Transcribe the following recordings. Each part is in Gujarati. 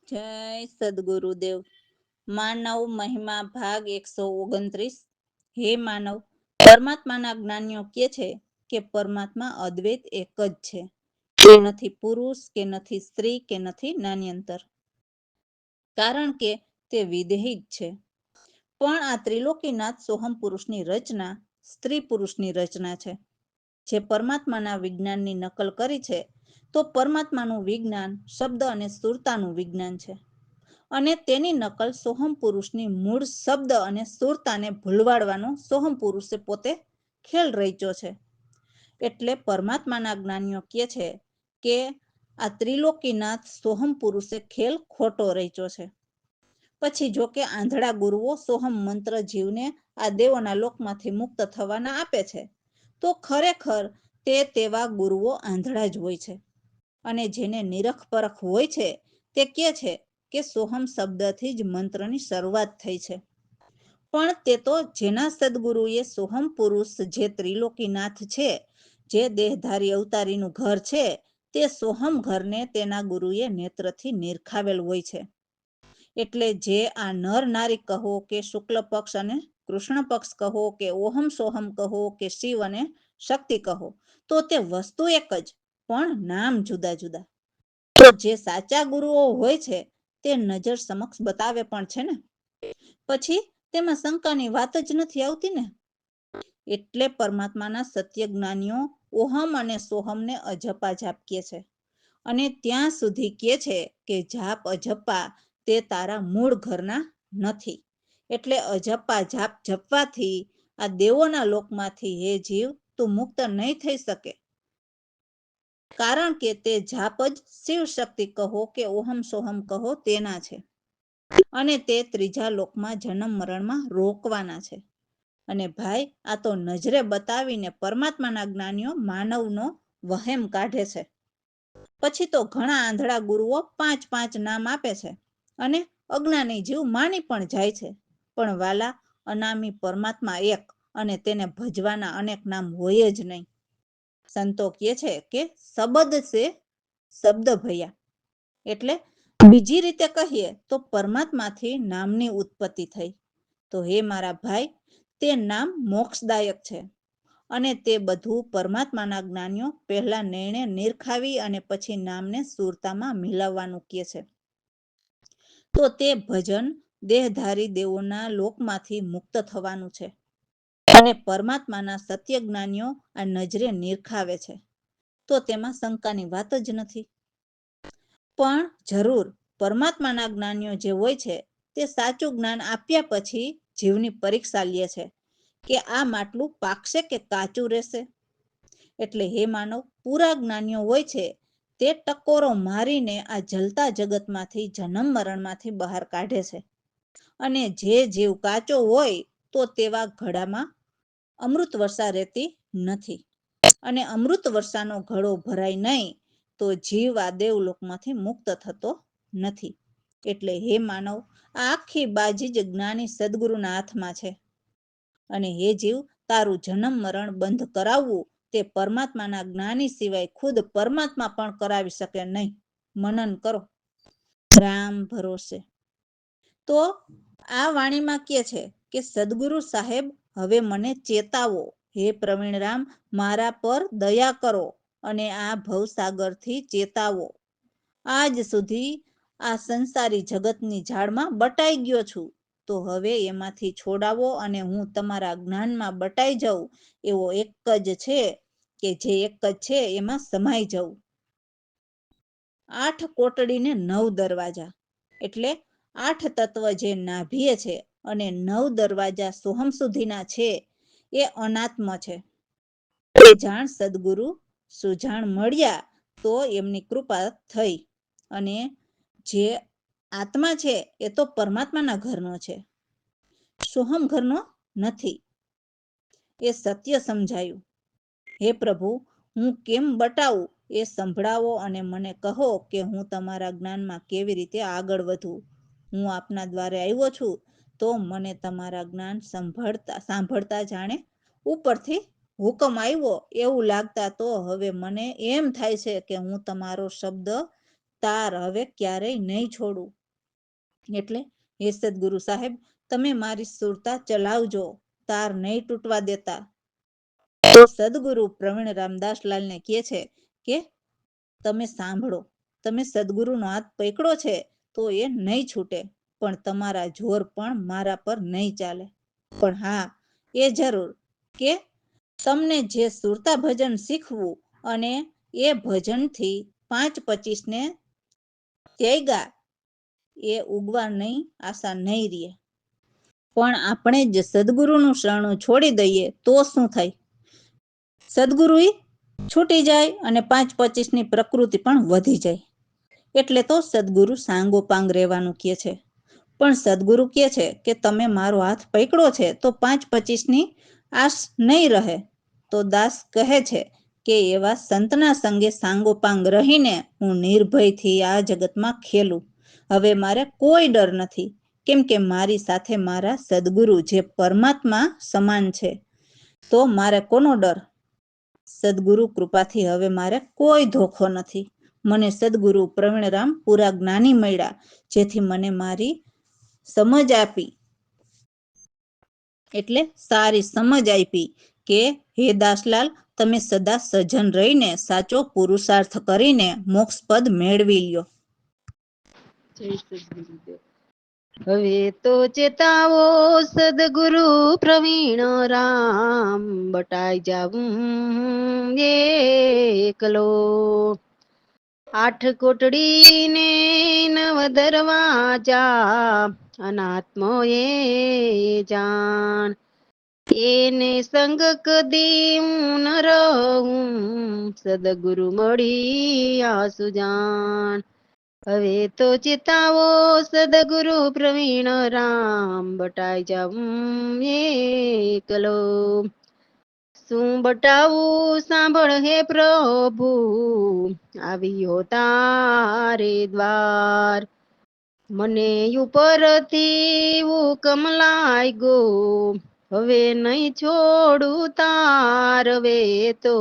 જય સદગુરુદેવ. માનવ મહિમા ભાગ 129. હે માનવ, પરમાત્માના જ્ઞાનીઓ કહે છે કે પરમાત્મા અદ્વૈત એક જ છે. કે નથી પુરુષ, કે નથી સ્ત્રી, કે નથી નાન્યંતર, કારણ કે તે વિદેહી જ છે. પણ આ ત્રિલોકીનાથ સોહમ પુરુષની રચના સ્ત્રી પુરુષની રચના છે. જે પરમાત્માના વિજ્ઞાનની નકલ કરી છે, તો પરમાત્માનું વિજ્ઞાન શબ્દ અને સુરતાનું વિજ્ઞાન છે. અને તેની નકલ સોહમ પુરુષની મૂળ શબ્દ અને સુરતાને ભૂલવાડવાનો સોહમ પુરુષે પોતે ખેલ રચ્યો છે. એટલે પરમાત્માના જ્ઞાનીઓ કહે છે કે આ ત્રિલોકીનાથ સોહમ પુરુષે ખેલ ખોટો રચ્યો છે. પછી જો કે આંધળા ગુરુઓ સોહમ મંત્ર જીવને આ દેવોના લોકમાંથી મુક્ત થવાના આપે છે, તો ખરેખર તેવા ગુરુઓ આંધળા જ હોય છે. અને જેને નિરખ પરખ હોય છે તે કહે છે કે સોહમ શબ્દથી જ મંત્રની શરૂઆત થઈ છે. પણ તે તો જેના સદગુરુએ સોહમ પુરુષ જે ત્રિલોકીનાથ છે, જે દેહધારી અવતારીનું ઘર છે, તે સોહમ ઘરને તેના ગુરુએ નેત્રથી નિરખાવેલ હોય છે. એટલે જે આ નર નારી કહો, કે શુક્લ પક્ષ અને કૃષ્ણ પક્ષ કહો, કે ઓહમ સોહમ કહો, કે શિવ અને શક્તિ કહો, તો તે વસ્તુ એક જ, પણ નામ જુદા જુદા. તો જે સાચા ગુરુઓ હોય છે તે નજર સમક્ષ બતાવે પણ છે ને, પછી તેમાં શંકાની વાત જ નથી આવતી ને. એટલે પરમાત્માના સત્ય જ્ઞાનીઓ ઓહમ અને સોહમને અજપા જાપ કહે છે. અને ત્યાં સુધી કહે છે કે જાપ અજપા તે તારા મૂળ ઘરના નથી. એટલે અજપા જાપ જપવાથી આ દેવોના લોકમાંથી હે જીવ તું મુક્ત નહીં થઈ શકે. કારણ કે તે જાપ જ શિવ શક્તિ કહો, કે ઓહમ સોહમ કહો તેના છે. અને તે ત્રીજા લોકમાં જન્મ મરણમાં રોકવાના છે. અને ભાઈ, આ તો નજરે બતાવીને પરમાત્માના જ્ઞાનીઓ માનવનો વહેમ કાઢે છે. પછી તો ઘણા આંધળા ગુરુઓ 5 નામ આપે છે અને અજ્ઞાની જીવ માની પણ જાય છે. પણ વાલા, અનામી પરમાત્મા એક, અને તેને ભજવાના અનેક નામ હોય જ નહીં. સંતો કહે છે કે શબ્દ સે શબ્દ ભયા. એટલે બીજી રીતે કહીએ તો પરમાત્માથી નામની ઉત્પત્તિ થઈ. તો હે મારા ભાઈ, તે નામ મોક્ષદાયક છે. અને તે બધું પરમાત્માના જ્ઞાનીઓ પહેલા નિર્ણય નિરખાવી અને પછી નામને સુરતામાં મિલાવવાનું કહે છે. તો તે ભજન દેહધારી દેવોના લોકમાંથી મુક્ત થવાનું છે. અને પરમાત્માના સત્ય જ્ઞાનીઓ આ નજરે નિરખાવે છે, તો તેમાં શંકાની વાત જ નથી. પણ જરૂર પરમાત્માના જ્ઞાનીઓ જે હોય છે તે સાચું જ્ઞાન આપ્યા પછી જીવની પરીક્ષા લે છે કે આ માટલું પાકશે કે કાચું રહેશે. એટલે હે માનવ, પૂરા જ્ઞાનીઓ હોય છે તે ટકોરો મારીને આ જલતા જગતમાંથી જન્મ મરણમાંથી બહાર કાઢે છે. અને જે જીવ કાચો હોય તો તેવા ઘડામાં અમૃત વર્ષા રહેતી નથી. અને અમૃત વર્ષાનો ઘડો ભરાય નહીં તો જીવ આ દેવલોકમાંથી મુક્ત થતો નથી. એટલે હે માનવ, આ આખી બાજી જ જ્ઞાની સદગુરુના હાથમાં છે. અને હે જીવ, તારું જન્મ મરણ બંધ કરાવવું તે પરમાત્માના જ્ઞાની સિવાય ખુદ પરમાત્મા પણ કરાવી શકે નહીં. મનન કરો. રામ ભરોસે. તો આ વાણીમાં કહે છે કે સદગુરુ સાહેબ, હવે મને ચેતાવો. હે પ્રવીણરામ, મારા પર દયા કરો અને આ ભવસાગરથી ચેતાવો. આજ સુધી આ સંસારી જગતની ઝાડમાં બટાઈ ગયો છું, તો હવે એમાંથી છોડાવો અને હું તમારા જ્ઞાનમાં બટાઈ જાઉં એવો એક જ છે, કે જે એક જ છે એમાં સમાઈ જાઉં. 8 કોટડીને 9 દરવાજા. એટલે 8 તત્વ જે નાભીએ છે અને 9 દરવાજા સોહમ સુધીના છે એ અનાત્મ છે. એ જાણ સદગુરુ સુજાણ મળ્યા તો એમની કૃપા થઈ. અને જે આત્મા છે એ તો પરમાત્માના ઘરનો છે, સોહમ ઘરનો નથી. એ સત્ય સમજાયું. હે પ્રભુ, હું કેમ બટાવું એ સંભળાવો અને મને કહો કે હું તમારા જ્ઞાનમાં કેવી રીતે આગળ વધું. હું આપના દ્વારે આવ્યો છું, તો મને તમારા જ્ઞાન સાંભળતા જાણે ઉપરથી હુકમ આવ્યો એવું લાગતા તો હવે મને એમ થાય છે કે હું તમારો શબ્દ તાર હવે ક્યારેય નહીં છોડું. એટલે હે સદગુરુ સાહેબ, તમે મારી સુરતા ચલાવજો, તાર નહીં તૂટવા દેતા. તો સદગુરુ પ્રવીણ રામદાસલાલને કહે છે કે તમે સાંભળો, તમે સદગુરુનો હાથ પકડો છે તો એ નહીં છૂટે, પણ તમારા જોર પણ મારા પર નહીં ચાલે. પણ હા, એ જરૂર કે તમને જે સુરતા ભજન શીખવું અને એ ભજનથી 5-25 ને ત્યાગા એ ઉગવા નહીં, આશા નહીં રહે. પણ આપણે જ સદગુરુનું શરણું છોડી દઈએ તો શું થાય? સદગુરુ છૂટી જાય અને 5-25ની પ્રકૃતિ પણ વધી જાય. એટલે તો સદગુરુ સાંગોપાંગ રહેવાનું કહે છે. પણ સદગુરુ કહે છે કે તમે મારો હાથ પકડો છે તો 5-25ની આશ નહીં રહે. તો દાસ કહે છે કે એવા સંતના સંગે સાંગોપાંગ રહીને હું નિર્ભયથી આ જગતમાં ખેલું. હવે મારે કોઈ ડર નથી, કેમ કે મારી સાથે મારા સદગુરુ જે પરમાત્મા સમાન છે. તો મારે કોનો ડર? સદગુરુ કૃપાથી હવે મારે કોઈ ધોખો નથી. મને સદગુરુ પ્રવીણરામ પૂરા જ્ઞાની મળ્યા, જેથી મને મારી સમજ આપી, એટલે સારી સમજ આપી કે હે દાસલાલ, તમે સદા સજ્જન રહીને સાચો પુરુષાર્થ કરીને મોક્ષપદ મેળવી લ્યો. જય સદગુરુદેવ. હવે તો ચેતાવો સદગુરુ પ્રવીણ રામ, બટાઈ જાવું એકલો. 8 કોટડી ને 9 દરવાજા, અનાત્મો એ જાણ. એને સંગ કદી હું ન રહું, સદગુરુ મળી આસુ જાણ. હવે તો ચેતાવો સદગુરુ પ્રવીણ રામ, બટાઈ જાવું એકલો. શું બટાવું સાંભળ હે પ્રભુ, આવ્યો તારે દ્વાર. મને ઉપરથી હુકમ લાગ્યો, હવે નહીં છોડું તાર. હવે તો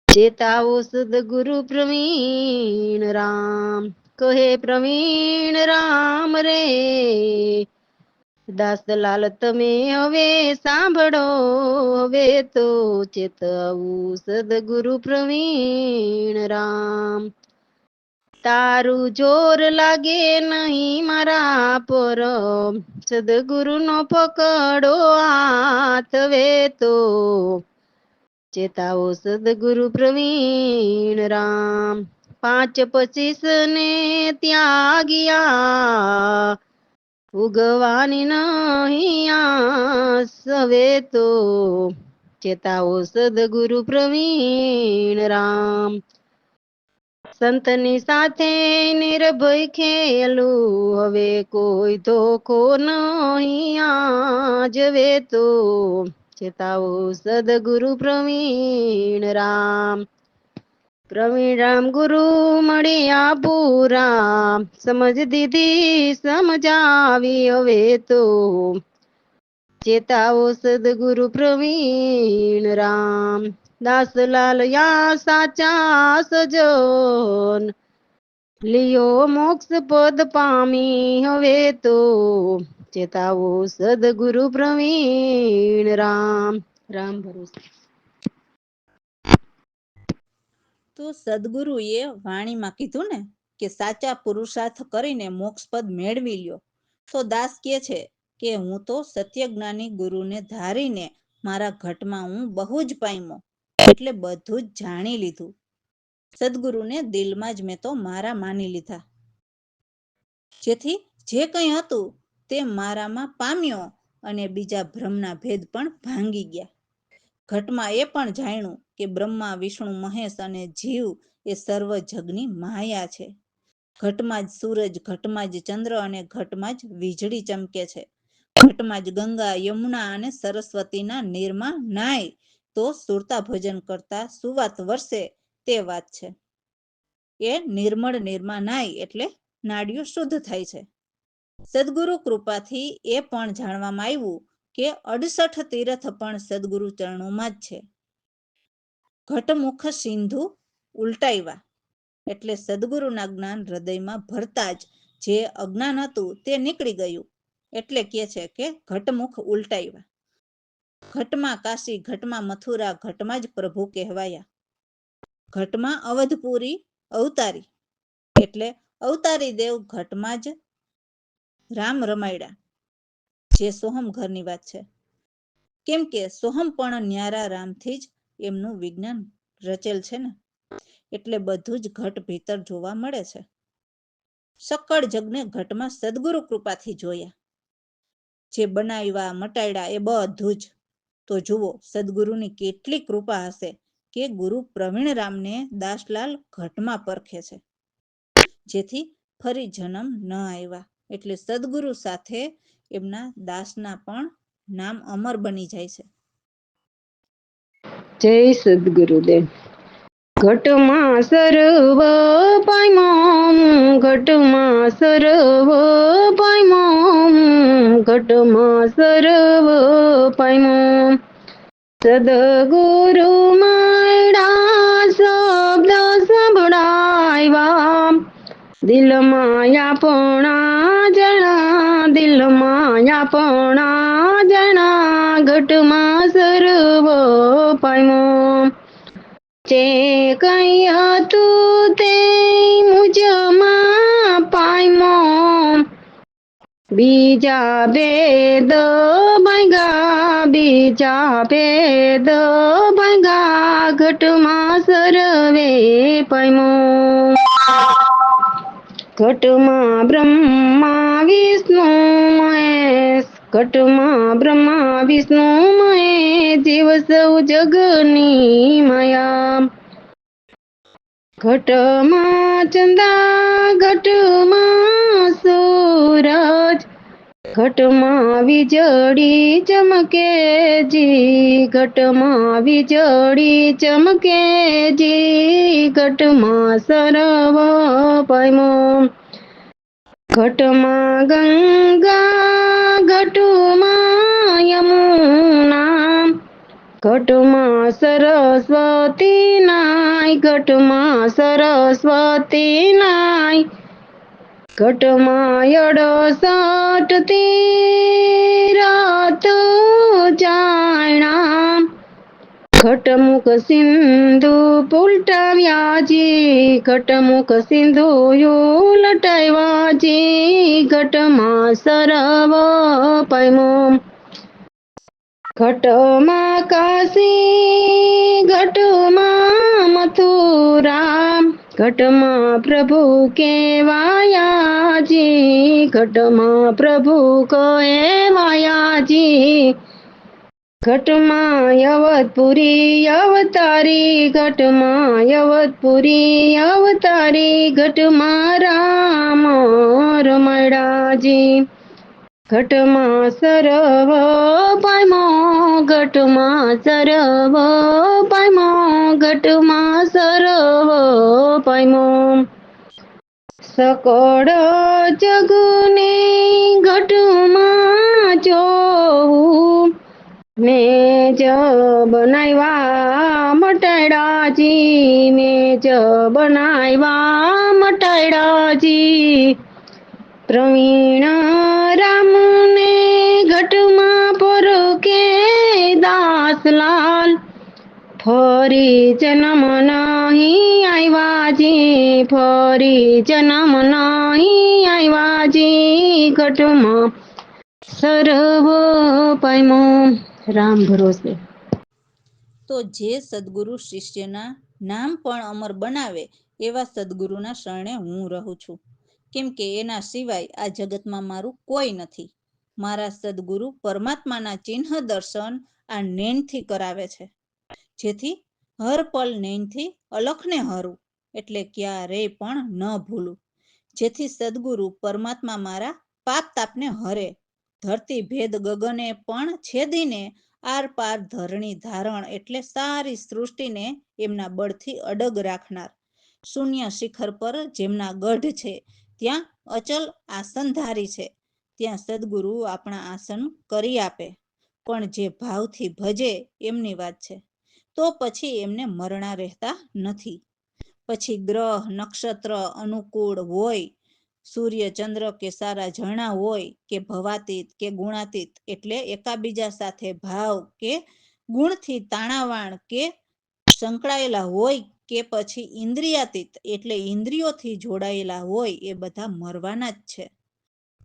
ચેતાવો સદગુરુ પ્રવીણ રામ, કહે પ્રવીણ રામ રે. દાસલાલ તમે હવે સાંભળો, હવે તો ચેતવું સદગુરુ પ્રવીણ રામ. તારું જોર લાગે નહીં મારા પર, સદગુરુનો પકડો હાથ. હવે તો ચેતાવો સદગુરુ પ્રવીણ રામ. 5-25 ને ત્યાગિયા, ઉગવાની નહીં આસ. હવે તો ચેતાવો સદગુરુ પ્રવીણ રામ. સંતની સાથે નિર્ભય ખેલું, હવે કોઈ ધોખો નહીં આજ. હવે તો ચેતાવો સદગુરુ પ્રવીણ રામ. પ્રવીણ રામ ગુરુ મળ્યા પૂરા, સમજ દીધી સમજાવી. હવે તો ચેતાવો સદગુરુ પ્રવીણ રામ. દાસલાલ યા સાચા સજન, લિયો મોક્ષ પદ પામી. હવે તો ચેતાવો સદગુરુ પ્રવીણ રામ. રામ ભરોસે. તો સદગુરુએ વાણીમાં કીધું ને કે સાચા પુરુષાર્થ કરીને મોક્ષપદ મેળવી લ્યો. તો દાસ કહે છે કે હું તો સત્યજ્ઞાની ગુરુને ધારીને મારા ઘટમાં હું બહુ જ પામ્યો, એટલે બધું જ જાણી લીધું. સદગુરુને દિલમાં જ મેં તો મારા માની લીધા, જેથી જે કંઈ હતું તે મારામાં પામ્યો અને બીજા ભ્રમના ભેદ પણ ભાંગી ગયા. ઘટમાં એ પણ જાણ્યું કે બ્રહ્મા વિષ્ણુ મહેશ અને જીવ એ સર્વ જગની માયા છે. ઘટમાં જ સૂરજ, ઘટમાં જ ચંદ્ર અને ઘટમાં જ વીજળી ચમકે છે. ઘટમાં જ ગંગા, યમુના અને સરસ્વતીના નીરમાં નાય તો સુરતા ભજન કરતા સુવાત વરસે, તે વાત છે. એ નિર્મળ નીરમાં નાય એટલે નાડિયું શુદ્ધ થાય છે. સદગુરુ કૃપાથી એ પણ જાણવામાં આવ્યું કે 68 તીર્થ પણ સદગુરુ ચરણોમાં જ છે. ઘટમુખ સિંધુ ઉલટાવ્યા, એટલે સદગુરુના જ્ઞાન હૃદયમાં ભરતા જ જે અજ્ઞાન હતું તે નીકળી ગયું, એટલે કહે છે કે ઘટમુખ ઉલટાવ્યા. ઘટમાં કાશી, ઘટમાં મથુરા, ઘટમાં જ પ્રભુ કહેવાયા. ઘટમાં અવધપુરી અવતારી, એટલે અવતારી દેવ ઘટમાં જ રામ રમાયડા, જે સોહમ ઘરની વાત છે. કેમ કે સોહમ પણ ન્યારા રામથી જ એમનું વિજ્ઞાન રચેલ છે ને, એટલે બધું જ ઘટ ભીતર જોવા મળે છે. સકળ જગને ઘટમાં સદગુરુ કૃપાથી જોયા. જે બનાવ્યા મટાડ્યા એ બધું જ. તો જુઓ સદગુરુની કેટલી કૃપા હશે કે ગુરુ પ્રવીણ રામને દાસલાલ ઘટમાં પરખે છે, જેથી ફરી જન્મ ન આવ્યા. એટલે સદગુરુ સાથે એમના દાસના પણ નામ અમર બની જાય છે. જય સદગુરુદેવ. ઘટમાં સર્વ પામ્યો, ઘટમાં સર્વ પામ્યો, ઘટમાં સર્વ પામ્યો. સદગુરુ માયડા શબ્દ સંભળાવ્યા, દિલમાં આપણા જણા, દિલમાં આપણા જણા, ઘટમાં સર્વ પામ્યો. જે કઈ હતું તે મુજમાં પામ્યો, બીજા ભેદ ભાંગા, બીજા ભેદ ભાંગા, ઘટમાં સર્વે પામ્યો. ઘટમાં બ્રહ્મા વિષ્ણુ મહેશ, ઘટમાં બ્રહ્મા વિષ્ણુ મહેશ, જીવ સૌ જગની માયા. ઘટમાં ચંદા, ઘટમાં સૂરજ, ઘટમાં વીજળી ચમકે જી, ઘટમાં વીજળી ચમકે જી, ઘટમાં સર્વ પામ્યો. ઘટમાં ગંગા, ઘટમાં યમુના, ઘટમાં સરસ્વતી નાય, ઘટમાં સરસ્વતી નાય, ઘટમાં 68 તીરથ જાણા, ઘટમુખ સિંધુ ઉલટાવ્યા જી, ઘટમુખ સિંધુ ઉલટાવ્યા જી, ઘટમાં સર્વ પામ્યો. ઘટમાં કાશી, ઘટમાં મથુરા, ઘટમાં પ્રભુ કેવાયા જી, ઘટમાં પ્રભુ કહેવાયા જી, ઘટમાં અવધપુરી અવતારી, ઘટમાં અવધપુરી અવતારી, ઘટમાં રામ રમાયડા જી. ઘટમાં સર્વ પામ્યો, ઘટમાં સર્વ પામ્યો, ઘટમાં સર્વ પામ્યો. સકળ જગને ઘટમાં જોવું, મેં જ બનાવ્યા મટાડ્યા જી, મેં જ બનાવ્યા મટાડ્યા જી. પ્રવીણ રામને ઘટમાં પરખે દાસલાલ, ફરી જન્મ નહીં આવ્યા જી, ફરી જન્મ નહીં આવ્યા જી, ઘટમાં સર્વ પામ્યો. રામ ભરોસે. તો જે સદગુરુ શિષ્યના નામ પણ અમર બનાવે એવા સદગુરુના શરણે હું રહું છું. કેમ કે એના સિવાય આ જગતમાં મારું કોઈ નથી. મારા સદગુરુ પરમાત્માના ચિહ્ન દર્શન આ નૈનથી કરાવે છે, જેથી હર પલ નૈનથી અલખને હરું, એટલે ક્યારેય પણ ન ભૂલું. જેથી સદગુરુ પરમાત્મા મારા પાપ તાપને હરે, ધરતી ભેદ ગગને પણ છેદીને આર પાર ધરણી ધારણ, એટલે સારી સૃષ્ટિને એમના બળથી અડગ રાખનાર, શૂન્ય શિખર પર જેમના ગઢ છે ત્યાં અચલ આસનધારી છે, ત્યાં સદગુરુ આપણા આસન કરી આપે. પણ જે ભાવથી ભજે એમની વાત છે, તો પછી એમને મરણા રહેતા નથી. પછી ગ્રહ નક્ષત્ર અનુકૂળ હોય સૂર્ય, ચંદ્ર કે સારા ઝરણા હોય કે ભવાતીત કે ગુણાતીત એટલે એકાબીજા સાથે ભાવ કે ગુણથી તાણાવાણ કે સંકળાયેલા હોય કે પછી ઇન્દ્રિયાતીત એટલે ઇન્દ્રિયોથી જોડાયેલા હોય એ બધા મરવાના જ છે.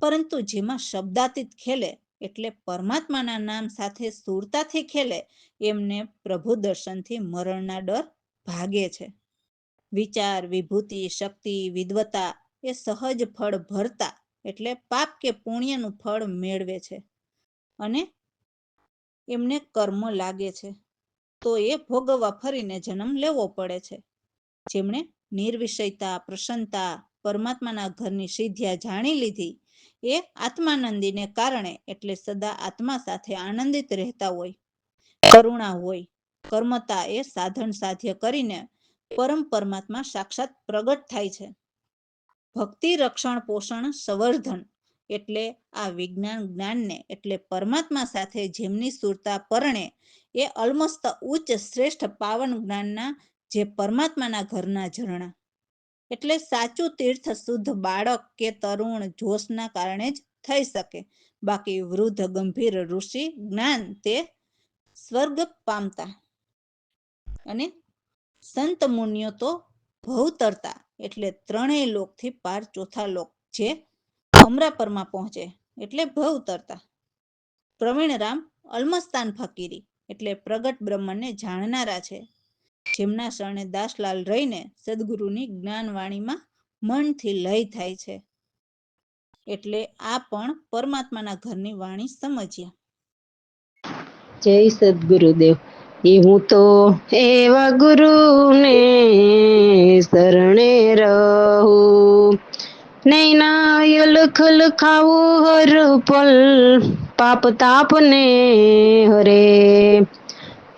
પરંતુ જેમાં શબ્દાતીત ખેલે એટલે પરમાત્માના નામ સાથે સુરતાથી ખેલે એમને પ્રભુ દર્શનથી મરણના ડર ભાગે છે. વિચાર, વિભૂતિ, શક્તિ, વિદ્વતા એ સહજ ફળ ભરતા એટલે પાપ કે પુણ્યનું ફળ મેળવે છે અને એમને કર્મ લાગે છે તો એ ભોગવવા ફરીને જન્મ લેવો પડે છે. જેમણે નિર્વિષયતા, પ્રસન્નતા, પરમાત્માના ઘરની સિદ્ધિયા જાણી લીધી એ આત્માનંદીને કારણે એટલે સદા આત્મા સાથે આનંદિત રહેતા હોય. કરુણા હોય, કર્મતા એ સાધન સાધ્ય કરીને પરમ પરમાત્મા સાક્ષાત પ્રગટ થાય છે. ભક્તિ, રક્ષણ, પોષણ, સંવર્ધન એટલે આ વિજ્ઞાન જ્ઞાનને એટલે પરમાત્મા સાથે જેમની સુરતા પરણે એ અલમસ્ત ઉચ્ચ શ્રેષ્ઠ પાવન જ્ઞાનના જે પરમાત્માના ઘરના ઝરણા એટલે સાચું તીર્થ શુદ્ધ બાળક કે તરુણ જોશના કારણે જ થઈ શકે. બાકી વૃદ્ધ ગંભીર ઋષિ જ્ઞાન તે સ્વર્ગ પામતા અને સંત મુનિઓ તો ભવતરતા એટલે ત્રણેય લોકથી પાર ચોથા લોક જે અમરાપરમાં પહોંચે એટલે ભવતરતા. પ્રવીણરામ અલમસ્તાન ફકીરી એટલે પ્રગટ બ્રહ્મને જાણનારા છે. જેમના શરણે દાસલાલ રહીને સદગુરુની જ્ઞાનવાણીમાં મનથી લય થાય છે. એટલે આ પણ પરમાત્માના ઘરની વાણી સમજ્યા. જય સદગુરુદેવ. હું તો એવા ગુરુને શરણે રહું, નૈના લખ લખાવું હર પલ, પાપ તાપને હરે.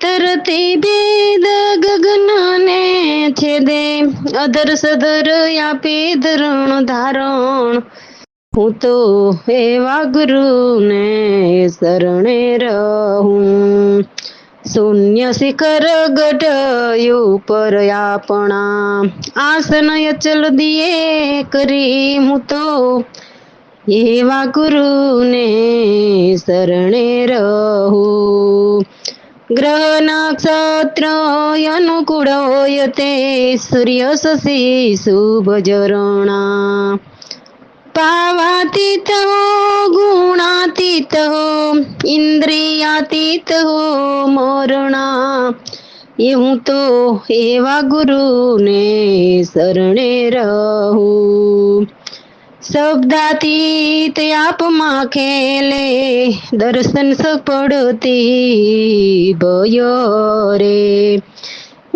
તરતે ભેદ ગગનને છેદે, અધર સધર આપે ધરણ ધારણ. હું તો એવા ગુરુને શરણે રહું, શૂન્ય શિખર ગઢયું પર આપણા, આસનય ચલ દિયે કરી. હું તો એવા ગુરુને શરણે રહું, ગ્રહ નક્ષત્ર અનુકૂળ હોય તે, સૂર્ય શશી શુભ ઝરણા. પાવાતીત હો, ગુણાતીત હો, ઇન્દ્રિયાતીત હો મોરણા. હું તો એવા ગુરુને શરણે રહું, શબ્દાતીત આપમાં ખેલે, દર્શન સફળતી ભયો રે.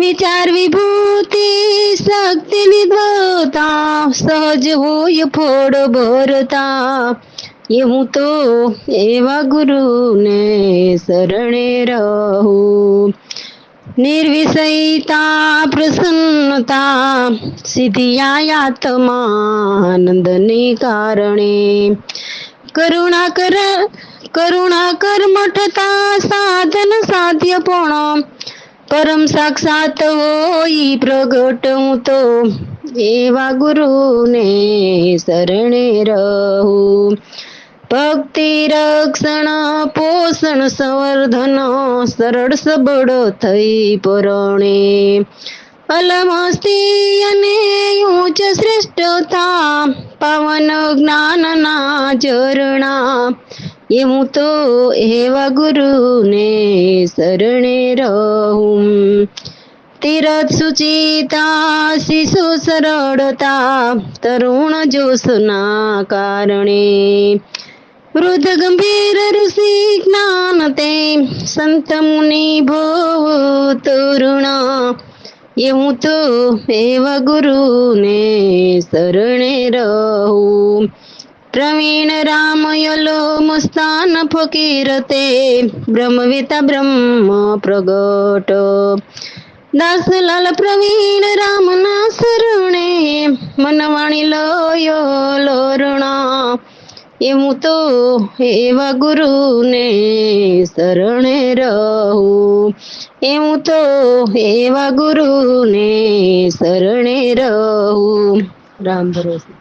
વિચાર, વિભૂતિ, શક્તિ, વિદ્વતા, સહજ હોય ફળ ભરતા. હું તો એવા ગુરુને શરણે રહું, નિર્વિષયતા, પ્રસન્નતા, સિદ્ધિયા આત્માનંદને કારણે. કરુણા કર્મઠતા, સાધન સાધ્ય પણ પરમ સાક્ષાત હોય પ્રગટ. હું તો એવા ગુરુને શરણે રહું, ભક્તિ, રક્ષણ, પોષણ, સંવર્ધન, સરળ સબળ થઈ પરણે. અલમસ્તી અને ઉચ્ચ શ્રેષ્ઠતા, પાવન જ્ઞાનના ઝરણા. હું તો એવા ગુરુને શરણે રહું, તીરથ સુચિતા, શિશુ સરળતા, તરુણ જોશના કારણે. વૃદ્ધ ગંભીર ઋષિ જ્ઞાન તે, સંત મુનિ ભવ તરુણા. હું તો એવા ગુરુને શરણે રહું, પ્રવીણ રામ યલો મસ્તાન ફકીર તે, બ્રહ્મવેતા બ્રહ્મ પ્રગટ. દાસલાલ પ્રવીણ રામના શરણે, મનવાણી લયો લોરણા. હું તો એવા ગુરુને શરણે રહું, હું તો એવા ગુરુને શરણે રહું. રામ ભરોસે.